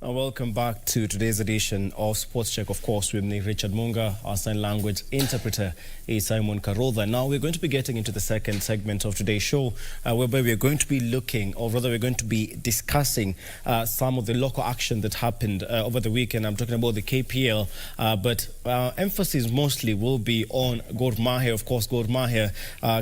Welcome back to today's edition of Sportscheck. Of course, with me, Richard Munga. Our sign language interpreter is Simon Karolda. Now, we're going to be getting into the second segment of today's show, whereby we're going to be looking, or rather, we're going to be discussing some of the local action that happened over the weekend. I'm talking about the KPL, but emphasis mostly will be on Gor Mahia. Of course, Gor Mahia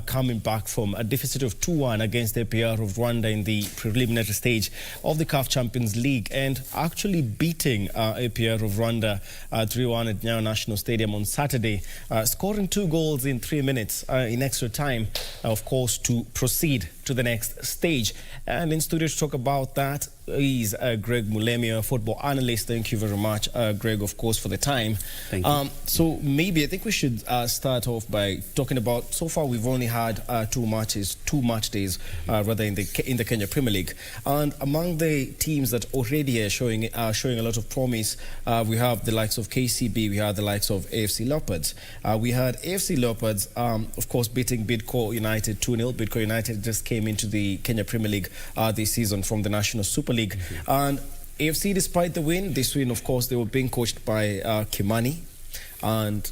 coming back from a deficit of 2-1 against the APR of Rwanda in the preliminary stage of the CAF Champions League, and actually beating APR of Rwanda 3-1 at Nyayo National Stadium on Saturday, scoring 2 goals in 3 minutes in extra time, of course, to proceed to the next stage. And in studio to talk about that is Greg Mulemi, a football analyst. Thank you very much, Greg, of course, for the time. Thank you. So maybe I think we should start off by talking about, so far we've only had 2 match days, rather in the Kenya Premier League. And among the teams that already are showing a lot of promise, we have the likes of KCB, we have the likes of AFC Leopards. We had AFC Leopards, of course, beating Bidco United 2-0. Bidco United just came into the Kenya Premier League this season from the National Super League. Mm-hmm. And AFC, despite the win, of course, they were being coached by Kimani. And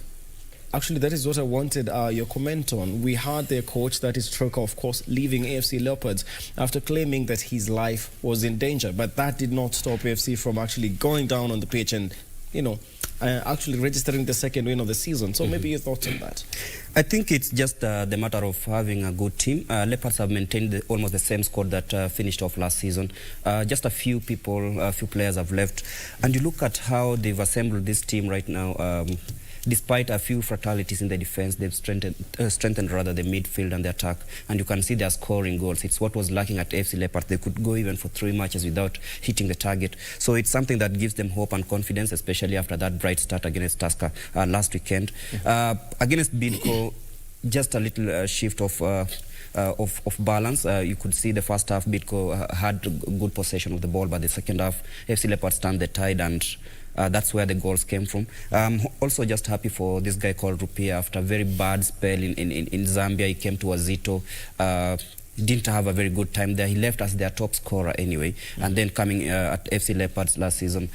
actually, that is what I wanted your comment on. We had their coach, that is Troka, of course, leaving AFC Leopards after claiming that his life was in danger. But that did not stop AFC from actually going down on the pitch and, actually registering the second win of the season. So maybe your thoughts on that? I think it's just the matter of having a good team. Leopards have maintained almost the same squad that finished off last season. Just a few players have left. And you look at how they've assembled this team right now. Despite a few fatalities in the defense, they've strengthened rather the midfield and the attack, and you can see they're scoring goals. It's what was lacking at FC Leopards. They could go even for 3 matches without hitting the target. So it's something that gives them hope and confidence, especially after that bright start against Tusker last weekend. Against Bidco, just a little shift of balance. You could see the first half, Bidco had good possession of the ball, but the second half, FC Leopards turned the tide, and that's where the goals came from. Also just happy for this guy called Rupia. After a very bad spell in Zambia, he came to Wazito. Didn't have a very good time there. He left as their top scorer anyway. And then coming at FC Leopards last season,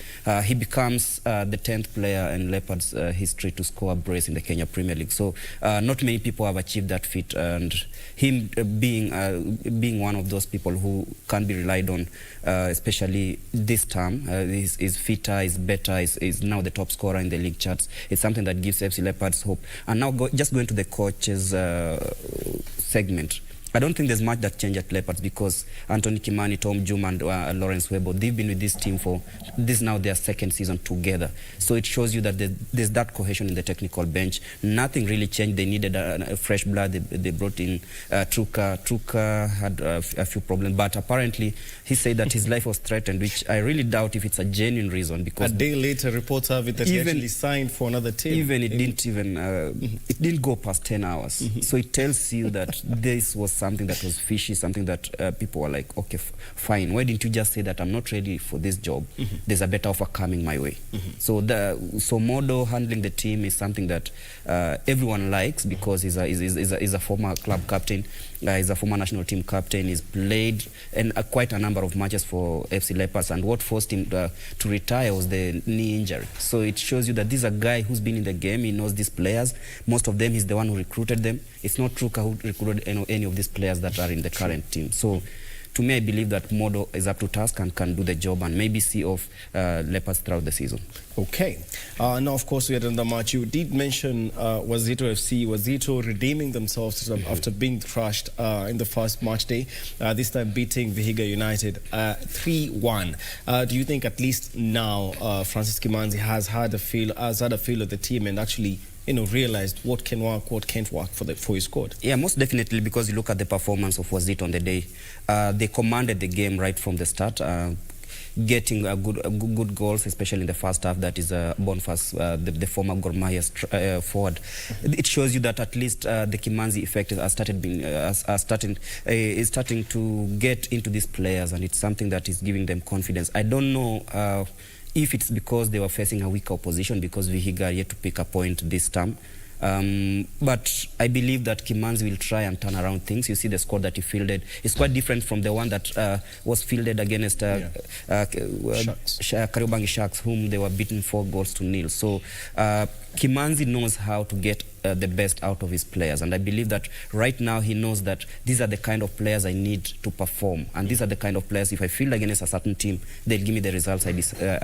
he becomes the 10th player in Leopards history to score a brace in the Kenya Premier League. So not many people have achieved that feat, and him being one of those people who can be relied on, especially this term. Is fitter, is better, is now the top scorer in the league charts. It's something that gives FC Leopards hope. And now just going to the coaches segment. I don't think there's much that changed at Leopards, because Anthony Kimani, Tom Juma, and Lawrence Webo, they've been with this team for this now their second season together. So it shows you that there's that cohesion in the technical bench. Nothing really changed. They needed a fresh blood. They brought in Truka. Truka had a few problems, but apparently he said that his life was threatened, which I really doubt if it's a genuine reason. Because a day later, reports have it that he actually signed for another team. It didn't go past 10 hours. So it tells you that this was something that was fishy, something that people were like, okay, fine. Why didn't you just say that I'm not ready for this job? There's a better offer coming my way. So Modo handling the team is something that everyone likes, because he's a former club captain. He's a former national team captain. He's played quite a number of matches for FC Leopards, and what forced him to retire was the knee injury. So it shows you that this is a guy who's been in the game. He knows these players. Most of them, he's the one who recruited them. It's not Truka who recruited any of these players that are in the current team. So to me, I believe that Modo is up to task and can do the job and maybe see off Leopards throughout the season. Okay. Now, of course, we had another match. You did mention Wazito FC. Wazito redeeming themselves after being crushed in the first match day, this time beating Vihiga United 3-1. Do you think at least now Francis Kimanzi has had a feel of the team and actually realized what can work, what can't work for his squad? Yeah, most definitely, because you look at the performance of Wazito on the day. They commanded the game right from the start, getting good goals, especially in the first half. That is Boniface, the former Gor Mahia forward. It shows you that at least the Kimanzi effect is starting to get into these players, and it's something that is giving them confidence. I don't know if it's because they were facing a weaker opposition, because Vihiga are yet to pick a point this time. But I believe that Kimanzi will try and turn around things. You see the squad that he fielded. It's quite different from the one that was fielded against Kariobangi Sharks, whom they were beaten 4-0. So Kimanzi knows how to get the best out of his players, and I believe that right now he knows that these are the kind of players I need to perform, and these are the kind of players, if I field against a certain team, they'll give me the results I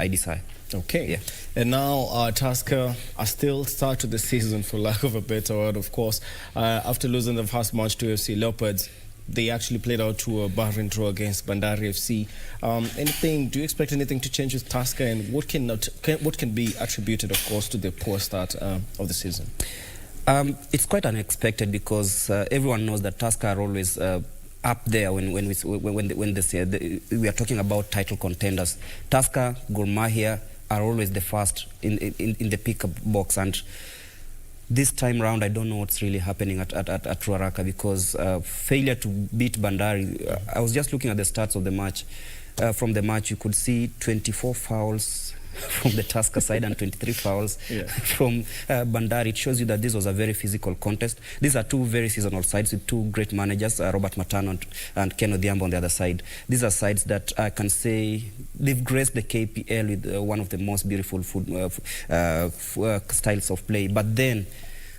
desire. Okay. Yeah. And now Tusker are still start to the season, for lack of a better word, of course. After losing the first match to FC Leopards, they actually played out to a barren draw against Bandari FC. Do you expect anything to change with Tusker, and what can be attributed, of course, to the poor start of the season? It's quite unexpected because everyone knows that Tusker are always up there when we are talking about title contenders. Tusker, Gor Mahia are always the first in the pickup box, and this time round I don't know what's really happening at Ruaraka, because failure to beat Bandari. I was just looking at the stats of the match. From the match you could see 24 fouls from the Tusker side and 23 fouls from Bandari. It shows you that this was a very physical contest. These are two very seasonal sides with two great managers, Robert Matano and Ken Odhiambo on the other side. These are sides that I can say they've graced the KPL with one of the most beautiful styles of play. But then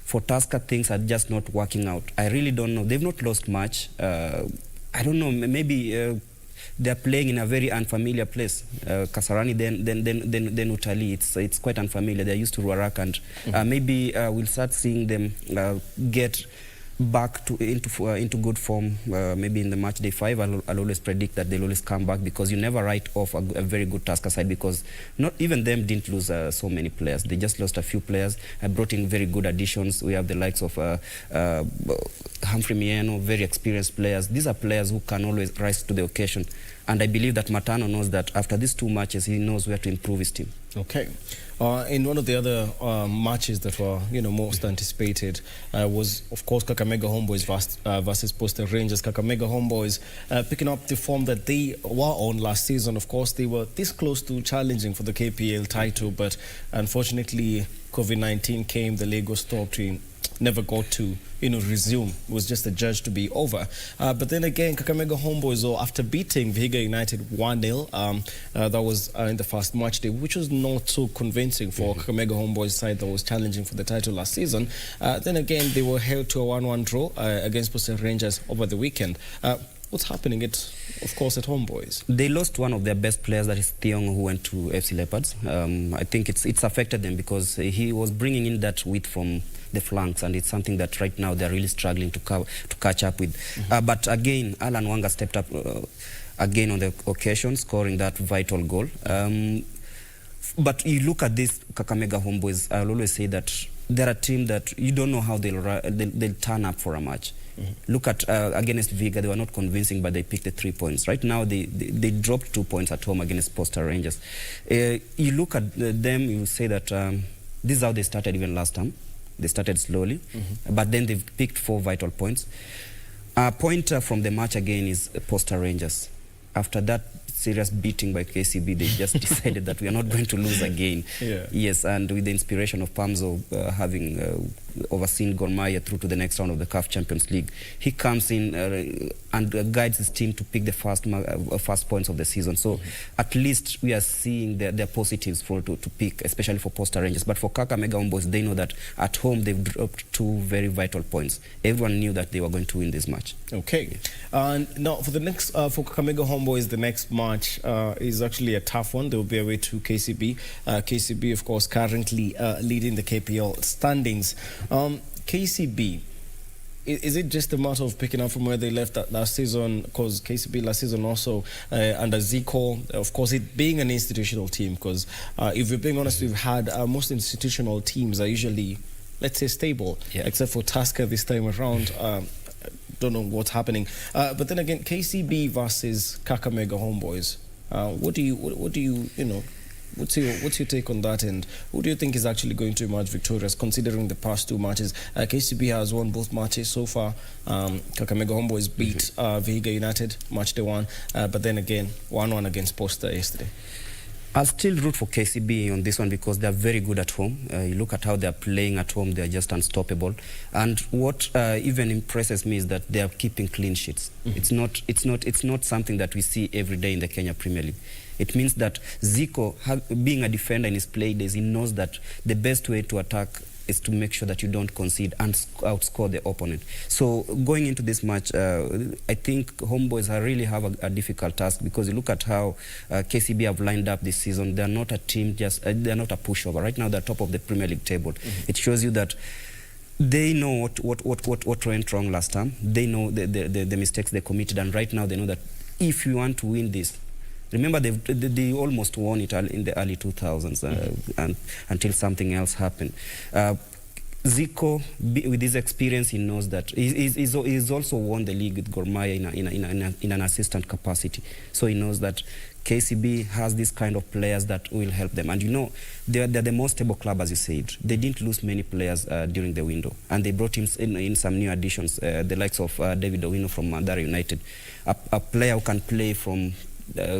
for Tusker, things are just not working out. I really don't know. They've not lost much. I don't know, maybe they're playing in a very unfamiliar place. Kasarani, then Utali. It's quite unfamiliar. They're used to Ruaraka, and maybe we'll start seeing them get back into good form. Maybe in the match day 5, I'll always predict that they'll always come back, because you never write off a very good Tusker side, because not even them didn't lose so many players. They just lost a few players. I brought in very good additions. We have the likes of Humphrey Mieno, very experienced players. These are players who can always rise to the occasion. And I believe that Matano knows that after these 2 matches, he knows where to improve his team. Okay. In one of the other matches that were, most anticipated was, of course, Kakamega Homeboys versus Posta Rangers. Kakamega Homeboys picking up the form that they were on last season. Of course, they were this close to challenging for the KPL title, but unfortunately, COVID-19 came, the league was stopped, never got to resume. It was just adjudged to be over. But then again, Kakamega Homeboys, after beating Vihiga United 1-0, that was in the first match day, which was not so convincing for Kakamega Homeboys side that was challenging for the title last season. Then again, they were held to a 1-1 draw against Posta Rangers over the weekend. What's happening, of course, at Homeboys? They lost one of their best players, that is Thiong, who went to FC Leopards. I think it's affected them because he was bringing in that width from the flanks, and it's something that right now they're really struggling to catch up with. But again, Alan Wanga stepped up again on the occasion, scoring that vital goal. But you look at this Kakamega Homeboys, I'll always say that they're a team that you don't know how they'll turn up for a match. Look at against Vihiga, they were not convincing, but they picked the 3 points. Right now, they dropped 2 points at home against Posta Rangers. You look at them, you say that this is how they started even last time. They started slowly, but then they've picked 4 vital points. A point from the match again is Posta Rangers. After that serious beating by KCB, they just decided that we are not going to lose again. Yes, and with the inspiration of Pamzo having overseen Gor Mahia through to the next round of the CAF Champions League, he comes in and guides his team to pick the first points of the season. So at least we are seeing their positives to pick, especially for Posta Rangers. But for Kakamega Homeboys, they know that at home they've dropped 2 very vital points. Everyone knew that they were going to win this match. Okay. Now for the next for Kakamega Homeboys, the next match is actually a tough one. They will be away to KCB. KCB, of course, currently leading the KPL standings. KCB, is it just a matter of picking up from where they left that last season? Because KCB last season also under Zico, of course, it being an institutional team, because if we're being honest, we've had most institutional teams are usually, let's say, stable, except for Tusker this time around. Don't know what's happening. But then again, KCB versus Kakamega Homeboys. What's your take on that, and who do you think is actually going to emerge victorious, considering the past 2 matches? KCB has won both matches so far. Kakamega Homeboys beat Vihiga United, match day 1, but then again 1-1 against Posta yesterday. I'll still root for KCB on this one because they're very good at home. You look at how they're playing at home, they're just unstoppable. And what even impresses me is that they are keeping clean sheets. It's not something that we see every day in the Kenya Premier League. It means that Zico, being a defender in his play days, he knows that the best way to attack is to make sure that you don't concede and outscore the opponent. So going into this match, I think homeboys really have a difficult task because you look at how KCB have lined up this season. They're not a team, they're not a pushover. Right now they're top of the Premier League table. It shows you that they know what went wrong last time. They know the mistakes they committed, and right now they know that if you want to win this, remember, they almost won it in the early 2000s and until something else happened. Zico, with his experience, he knows that he's also won the league with Gor Mahia in an assistant capacity. So he knows that KCB has this kind of players that will help them. And you know, they're the most stable club, as you said. They didn't lose many players during the window. And they brought in some new additions, the likes of David Owino from Mandara United. A player who can play from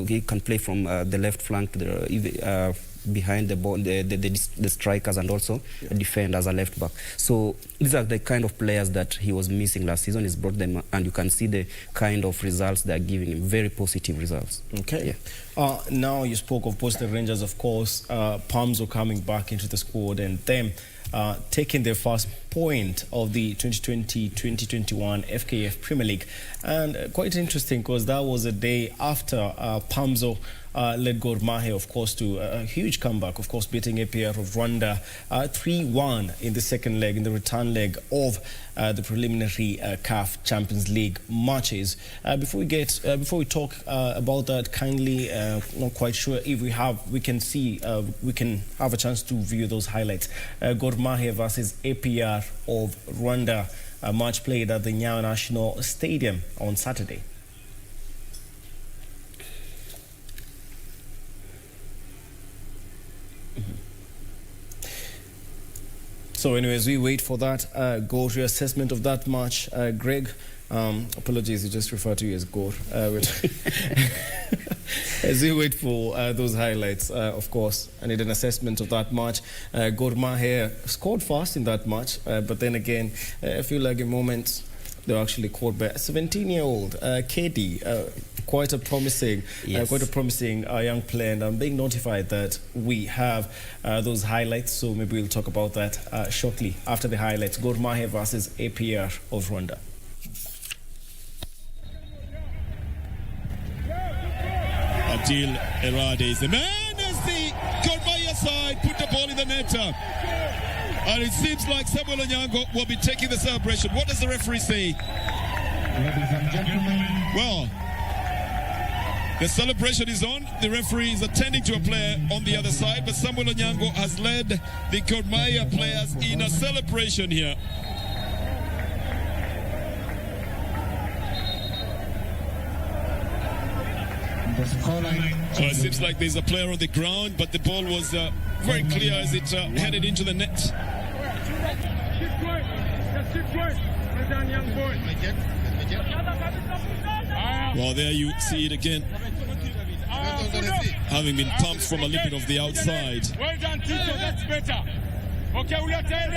he can play from the left flank to behind the ball, the strikers, and also defend as a left back. So these are the kind of players that he was missing last season. He's brought them, and you can see the kind of results they're giving him, very positive results. Okay. Yeah. Now you spoke of both the Rangers, of course, Pamzo coming back into the squad, and them taking their first point of the 2020-2021 FKF Premier League. And quite interesting because that was a day after Pamzo led Gor Mahia, of course, to a huge comeback, of course, beating APR of Rwanda 3-1 in the second leg, in the return leg of the preliminary CAF Champions League matches. Before we talk about that, kindly, not quite sure if we can have a chance to view those highlights. Gor Mahia versus APR of Rwanda, a match played at the Nyayo National Stadium on Saturday. So anyways, we wait for that. Go to your assessment of that match. Greg, apologies, you just refer to you as Gore. As we wait for those highlights, of course, I need an assessment of that match. Gor Mahia scored fast in that match, but then again, I feel like in moments they were actually caught by a 17-year-old KD, quite a promising young player, and I'm being notified that we have those highlights, so maybe we'll talk about that shortly after the highlights. Gor Mahia versus APR of Rwanda. Adil Erade is the man as the Gor Mahia side put the ball in the net. And it seems like Samuel Onyango will be taking the celebration. What does the referee say? Ladies and gentlemen. Well, the celebration is on. The referee is attending to a player on the other side, but Samuel Onyango has led the Gor Mahia players in a celebration here. So it seems like there's a player on the ground, but the ball was very clear as it headed into the net. Well, there you see it again. Having been pumped from a little bit of the outside. Well done, Tito, that's better. Okay, we are tired.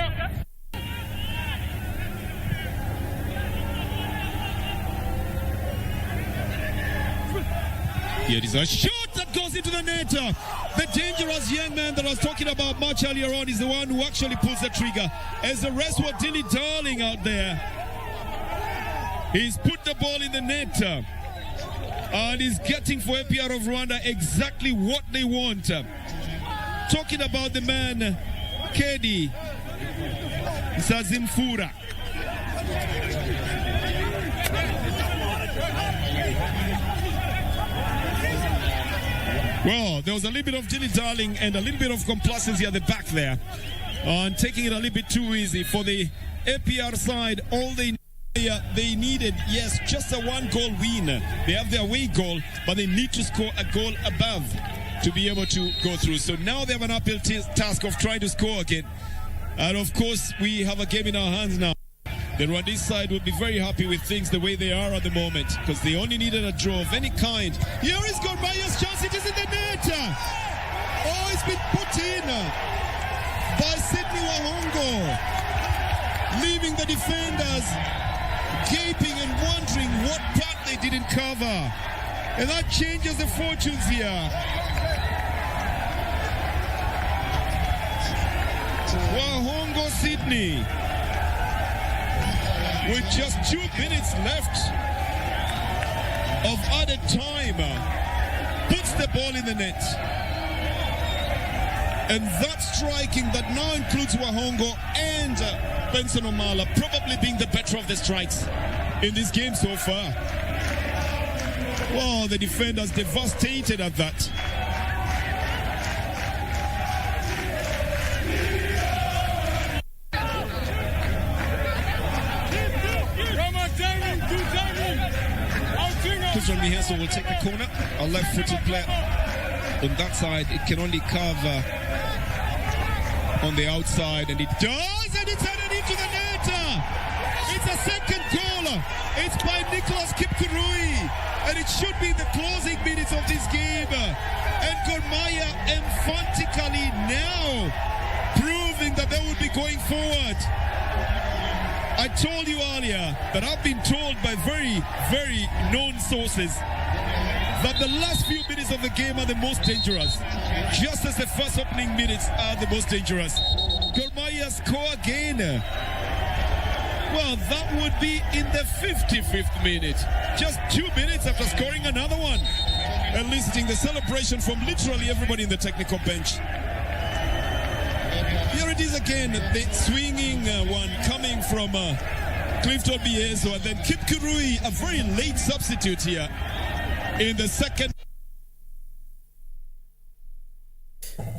Here is a shot that goes into the net. The dangerous young man that I was talking about much earlier on is the one who actually pulls the trigger. As the rest were dilly-dallying out there, he's put the ball in the net. And he's getting for APR of Rwanda exactly what they want. Talking about the man, Kedi Nsazimfura. Well, there was a little bit of dilly-dallying and a little bit of complacency at the back there. And taking it a little bit too easy for the APR side. All they needed, yes, just a one-goal win. They have their away goal, but they need to score a goal above to be able to go through. So now they have an uphill task of trying to score again. And of course, we have a game in our hands now. The Rwandese side will be very happy with things the way they are at the moment because they only needed a draw of any kind. Here is Gor Mahia's chance. It is in the net. Oh, it's been put in by Sydney Wahongo, leaving the defenders gaping and wondering what part they didn't cover. And that changes the fortunes here. Wahongo Sydney, with just 2 minutes left of added time, puts the ball in the net. And that striking that now includes Wahongo and Benson Omala probably being the better of the strikes in this game so far. Wow, the defenders devastated at that. Miheso will take the corner. A left-footed player on that side. It can only cover on the outside, and it does, and it's headed into the net. It's a second goal. It's by Nicholas Kipkurui, and it should be the closing minutes of this game. And Gor Mahia emphatically now proving that they will be going forward. I told you earlier that I've been told by very, very known sources that the last few minutes of the game are the most dangerous, just as the first opening minutes are the most dangerous. Gor Mahia score again. Well, that would be in the 55th minute, just 2 minutes after scoring another one, eliciting the celebration from literally everybody in the technical bench. Here it is again, the swinging one coming from Clifton Biezo, and then Kipkurui, a very late substitute here in the second.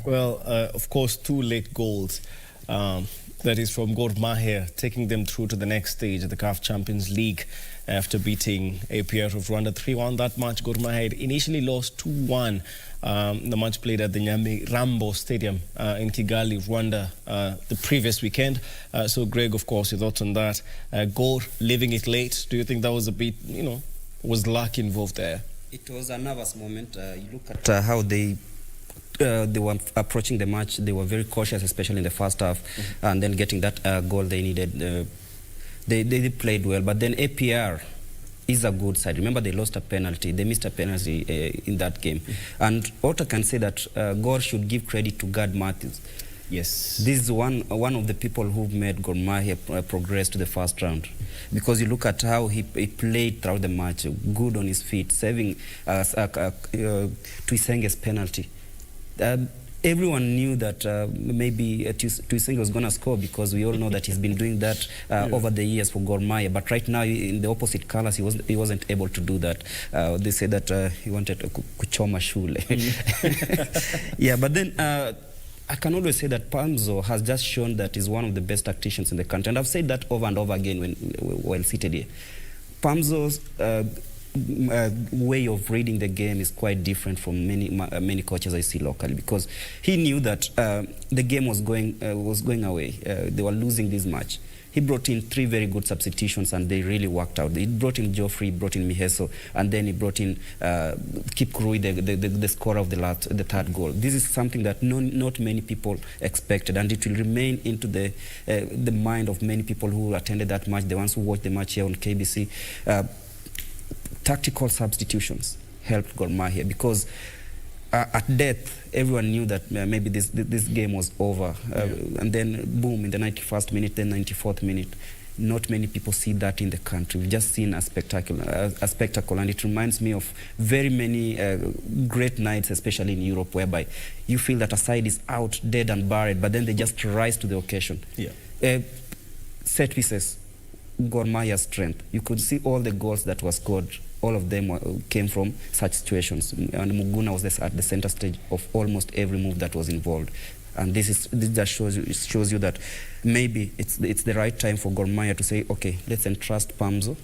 Well, of course, 2 late goals. That is from Gor Mahia, taking them through to the next stage of the CAF Champions League after beating APR of Rwanda 3-1. That match, Gor Mahia had initially lost 2-1. The match played at the Nyamirambo Stadium in Kigali, Rwanda, the previous weekend. So, Greg, of course, your thoughts on that. Gor leaving it late. Do you think that was a bit, was luck involved there? It was a nervous moment. You look at how they were approaching the match. They were very cautious, especially in the first half, and then getting that goal they needed. They played well, but then APR is a good side. Remember, they lost a penalty. They missed a penalty in that game. And Otto can say that Gor should give credit to Gad Matthews. Yes. This is one of the people who made Gor Mahia progress to the first round. Because you look at how he played throughout the match, good on his feet, saving Tuisenge's penalty. Everyone knew that maybe Tuisenge was going to score, because we all know that he's been doing that over the years for Gor Mahia. But right now, in the opposite colors, he wasn't able to do that. They said that he wanted kuchoma shule. Yeah, but then I can always say that Pamzo has just shown that he's one of the best tacticians in the country. And I've said that over and over again while seated here. Pamzo's way of reading the game is quite different from many coaches I see locally, because he knew that the game was going away. They were losing this match. He brought in 3 very good substitutions, and they really worked out. He brought in Geoffrey, brought in Miheso, and then he brought in Kipkurui, the scorer of the third goal. This is something that not many people expected, and it will remain into the mind of many people who attended that match, the ones who watched the match here on KBC. Tactical substitutions helped Gor Mahia, because at death, everyone knew that maybe this game was over. And then, boom, in the 91st minute, then 94th minute. Not many people see that in the country. We've just seen a spectacle, and it reminds me of very many great nights, especially in Europe, whereby you feel that a side is out, dead and buried, but then they just rise to the occasion. Yeah. Set pieces, Gor Mahia's strength. You could see all the goals that were scored. All of them came from such situations. And Muguna was at the center stage of almost every move that was involved. And this just shows you that maybe it's the right time for Gor Mahia to say, okay, let's entrust Pamzo.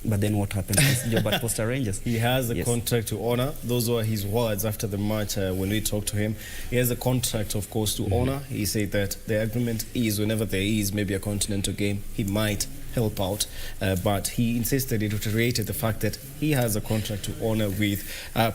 But then what happens to his job at Costa Rangers? He has a contract to honor. Those were his words after the match when we talked to him. He has a contract, of course, to honor. He said that the agreement is whenever there is maybe a continental game, he might help out. But he insisted, it reiterated the fact that he has a contract to honor with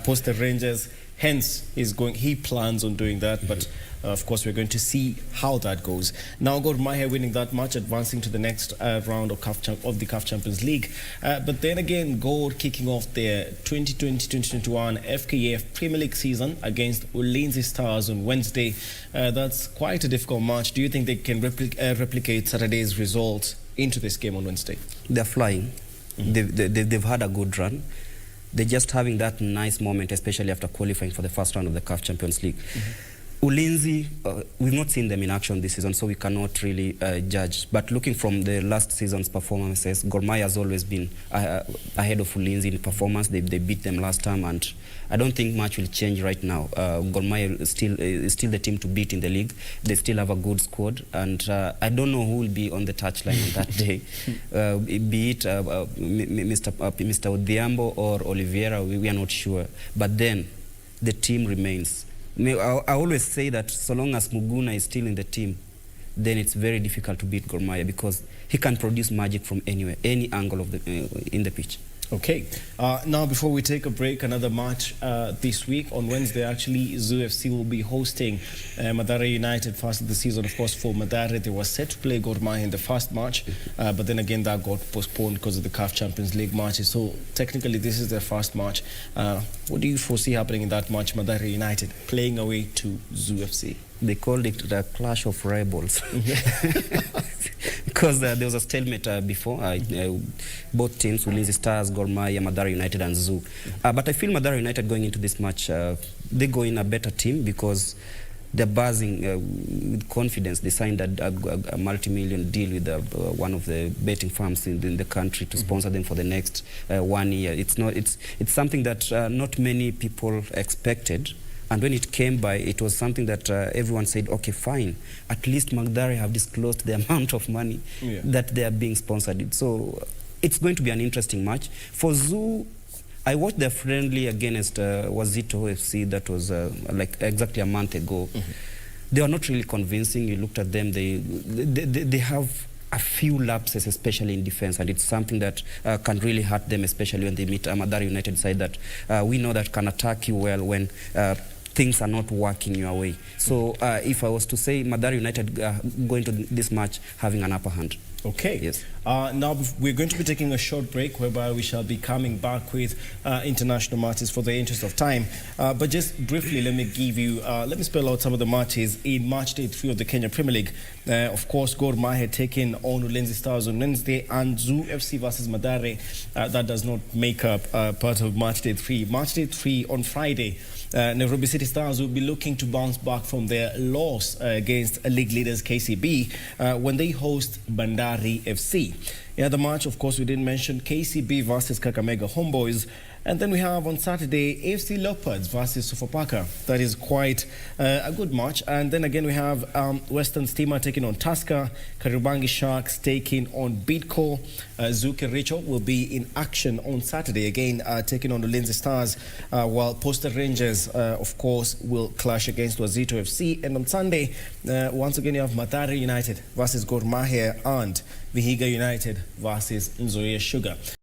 Costa Rangers. Hence, he plans on doing that, but of course, we're going to see how that goes. Now, Gor Mahia winning that match, advancing to the next round of the CAF Champions League. But then again, Gor kicking off their 2020-2021 FKF Premier League season against Ulinzi Stars on Wednesday. That's quite a difficult match. Do you think they can replicate Saturday's results into this game on Wednesday? They're flying. They've had a good run. They're just having that nice moment, especially after qualifying for the first round of the CAF Champions League. Ulinzi, we've not seen them in action this season, so we cannot really judge. But looking from the last season's performances, Gor Mahia has always been ahead of Ulinzi in performance. They beat them last time, and I don't think much will change right now. Gor Mahia is still the team to beat in the league. They still have a good squad, and I don't know who will be on the touchline on that day. Be it Mr. Odhiambo or Oliveira, we are not sure. But then the team remains. I always say that so long as Muguna is still in the team, then it's very difficult to beat Gor Mahia because he can produce magic from anywhere, any angle of in the pitch. Okay. Now, before we take a break, another match this week. On Wednesday, actually, Zoo FC will be hosting Mathare United, first of the season. Of course, for Mathare, they were set to play Gor Mahia in the first match, but then again, that got postponed because of the CAF Champions League matches. So, technically, this is their first match. What do you foresee happening in that match, Mathare United, playing away to Zoo FC? They called it the clash of rebels. Because there was a stalemate before. Both teams, Ulinzi Stars, Gor Mahia, Mathare United and Zoo. But I feel Mathare United going into this match, they go in a better team because they're buzzing with confidence. They signed a multi-million deal with one of the betting firms in the country to sponsor them for the next 1 year. It's something that not many people expected. And when it came by, it was something that everyone said, okay, fine. At least Mathare have disclosed the amount of money that they are being sponsored. So it's going to be an interesting match. For Zoo, I watched their friendly against Wazito FC. That was like exactly a month ago. They were not really convincing. You looked at them, they have a few lapses, especially in defense, and it's something that can really hurt them, especially when they meet a Mathare United side that we know that can attack you well when things are not working your way. So if I was to say Mathare United going to this match having an upper hand. Okay. Yes. Now we're going to be taking a short break whereby we shall be coming back with international matches for the interest of time. But just briefly, let me spell out some of the matches in match day 3 of the Kenya Premier League. Of course, Gor Mahia taking on Ulinzi Stars on Wednesday, and Zoo FC versus Mathare. That does not make up part of match day 3. Match day 3 on Friday. Nairobi City Stars will be looking to bounce back from their loss against league leaders KCB when they host Bandari FC. Yeah, the match, of course, we didn't mention KCB versus Kakamega Homeboys. And then we have on Saturday AFC Leopards versus Sofapaka. That is quite a good match. And then again we have Western Steamer taking on Tusker, Kariobangi Sharks taking on Bidco. Zuke Richo will be in action on Saturday again, taking on the Ulinzi Stars, while Posta Rangers, of course, will clash against Wazito FC. And on Sunday, once again you have Mathare United versus Gor Mahia and Vihiga United versus Nzoia Sugar.